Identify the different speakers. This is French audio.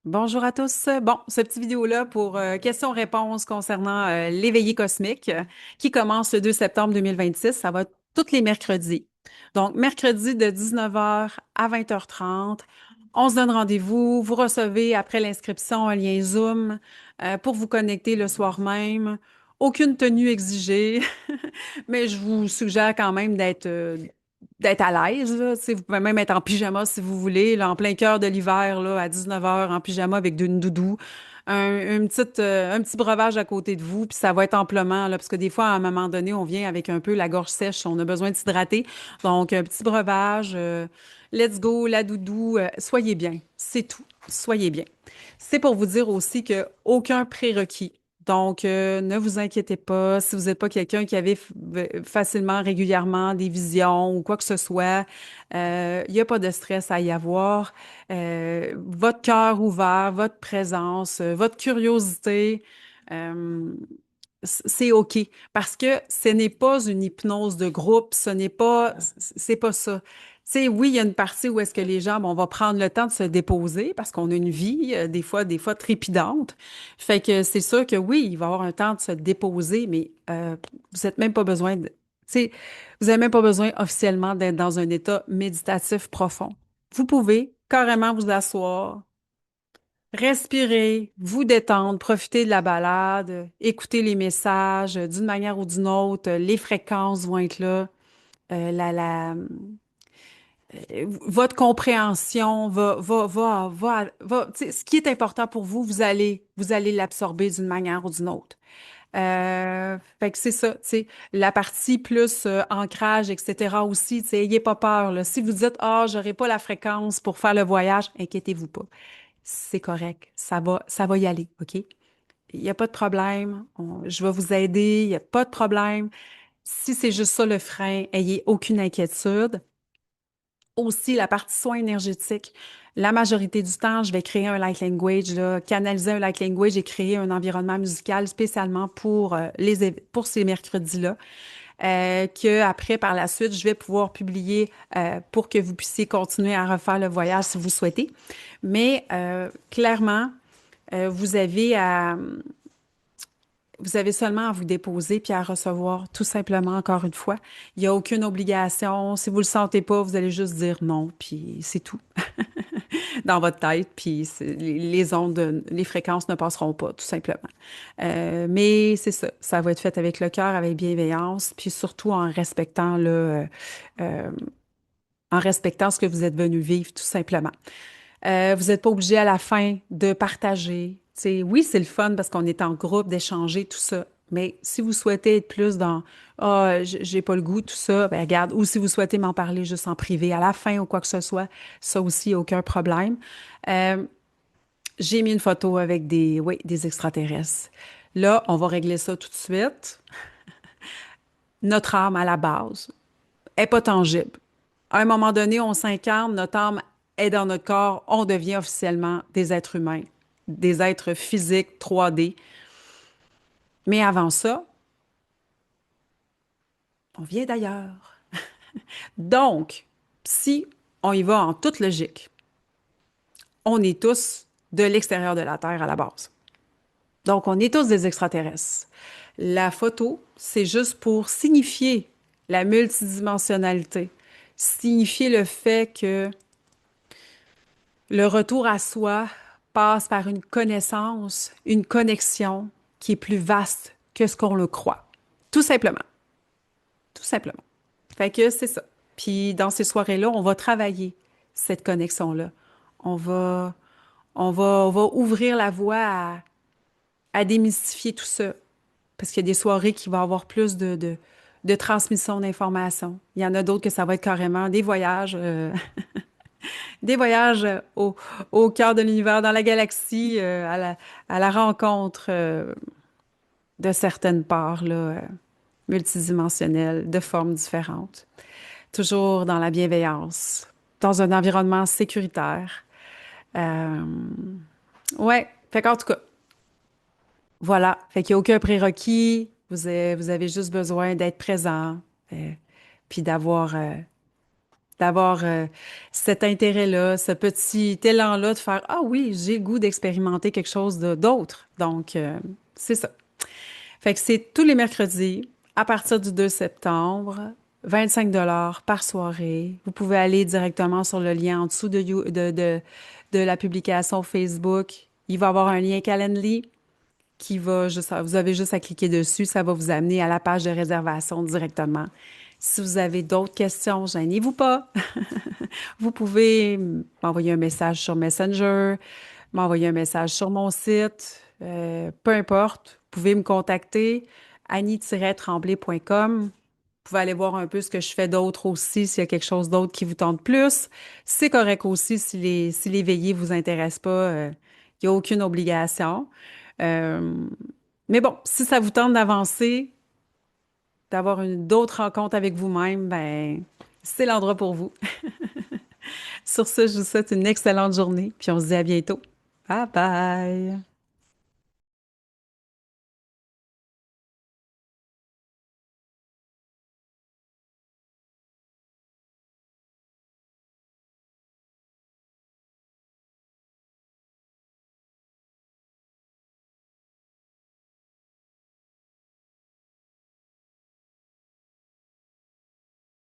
Speaker 1: Bonjour à tous. Bon, cette petite vidéo-là pour questions-réponses concernant l'éveillé cosmique qui commence le 2 septembre 2026. Ça va être tous les mercredis. Donc, mercredi de 19h à 20h30. On se donne rendez-vous. Vous recevez après l'inscription un lien Zoom pour vous connecter le soir même. Aucune tenue exigée, mais je vous suggère quand même d'être à l'aise, là. Tu sais, vous pouvez même être en pyjama si vous voulez, là, en plein cœur de l'hiver, là, à 19 heures, en pyjama avec une doudou, un petit breuvage à côté de vous, puis ça va être amplement, là, parce que des fois, à un moment donné, on vient avec un peu la gorge sèche, on a besoin de s'hydrater. Donc, un petit breuvage, let's go, la doudou, soyez bien, c'est tout, soyez bien. C'est pour vous dire aussi que aucun prérequis. Donc, ne vous inquiétez pas. Si vous n'êtes pas quelqu'un qui avait facilement, régulièrement des visions ou quoi que ce soit, il n'y a pas de stress à y avoir. Votre cœur ouvert, votre présence, votre curiosité, euh, c'est OK. Parce que ce n'est pas une hypnose de groupe, c'est pas ça. Tu sais, oui, il y a une partie où est-ce que les gens, bon, on va prendre le temps de se déposer parce qu'on a une vie, des fois trépidante. Fait que c'est sûr que oui, il va y avoir un temps de se déposer, mais vous n'avez même pas besoin de, tu sais, vous n'avez même pas besoin officiellement d'être dans un état méditatif profond. Vous pouvez carrément vous asseoir, respirer, vous détendre, profiter de la balade, écouter les messages d'une manière ou d'une autre, les fréquences vont être là, votre compréhension tu sais, ce qui est important pour vous, vous allez l'absorber d'une manière ou d'une autre. Fait que c'est ça, tu sais, la partie plus ancrage, etc. aussi, tu sais, ayez pas peur, là. Si vous dites, ah, j'aurai pas la fréquence pour faire le voyage, inquiétez-vous pas. C'est correct. Ça va y aller, OK? Il n'y a pas de problème. Je vais vous aider. Il n'y a pas de problème. Si c'est juste ça le frein, ayez aucune inquiétude. Aussi, la partie soins énergétiques. La majorité du temps, je vais créer un light language, là, canaliser un light language et créer un environnement musical spécialement pour ces mercredis-là. Que après, par la suite, je vais pouvoir publier pour que vous puissiez continuer à refaire le voyage si vous souhaitez. Mais clairement, euh, vous avez à, vous avez seulement à vous déposer puis à recevoir, tout simplement, encore une fois. Il n'y a aucune obligation. Si vous le sentez pas, vous allez juste dire non, puis c'est tout dans votre tête, puis les ondes, les fréquences ne passeront pas, tout simplement. Mais c'est ça, ça va être fait avec le cœur, avec bienveillance, puis surtout euh, en respectant ce que vous êtes venu vivre, tout simplement. Vous n'êtes pas obligé à la fin de partager. T'sais, oui, c'est le fun parce qu'on est en groupe, d'échanger, tout ça. Mais si vous souhaitez être plus dans Ah, j'ai pas le goût, tout ça, ben regarde, ou si vous souhaitez m'en parler juste en privé à la fin ou quoi que ce soit, ça aussi, aucun problème. Euh, j'ai mis une photo avec oui, des extraterrestres. Là, on va régler ça tout de suite. Notre âme à la base est pas tangible. À un moment donné, on s'incarne, notre âme est dans notre corps, on devient officiellement des êtres humains, des êtres physiques 3D. Mais avant ça, on vient d'ailleurs. Donc, si on y va en toute logique, on est tous de l'extérieur de la Terre à la base. Donc, on est tous des extraterrestres. La photo, c'est juste pour signifier la multidimensionnalité, signifier le fait que le retour à soi passe par une connaissance, une connexion qui est plus vaste que ce qu'on le croit. Tout simplement. Tout simplement. Fait que c'est ça. Puis dans ces soirées-là, on va travailler cette connexion-là. On va, on va ouvrir la voie à démystifier tout ça. Parce qu'il y a des soirées qui vont avoir plus de transmission d'informations. Il y en a d'autres que ça va être carrément des voyages. Des voyages au cœur de l'univers, dans la galaxie, à la rencontre de certaines parts là, multidimensionnelles, de formes différentes. Toujours dans la bienveillance, dans un environnement sécuritaire. Euh, ouais, fait qu'en tout cas, voilà. Fait qu'il n'y a aucun prérequis. Vous avez juste besoin d'être présent, puis d'avoir cet intérêt-là, ce petit élan-là de faire, ah oui, j'ai le goût d'expérimenter quelque chose d'autre. Donc, c'est ça. Fait que c'est tous les mercredis à partir du 2 septembre, 25 par soirée. Vous pouvez aller directement sur le lien en dessous de la publication Facebook. Il va y avoir un lien Calendly qui va juste, vous avez juste à cliquer dessus, ça va vous amener à la page de réservation directement. Si vous avez d'autres questions, gênez-vous pas. Vous pouvez m'envoyer un message sur Messenger, m'envoyer un message sur mon site, peu importe. Vous pouvez me contacter, annie-tremblay.com. Vous pouvez aller voir un peu ce que je fais d'autre aussi, s'il y a quelque chose d'autre qui vous tente plus. C'est correct aussi si les veillées vous intéressent pas, il n'y a aucune obligation. Euh, mais bon, si ça vous tente d'avancer, d'avoir d'autres rencontres avec vous-même, ben, c'est l'endroit pour vous. Sur ce, je vous souhaite une excellente journée, puis on se dit à bientôt. Bye bye!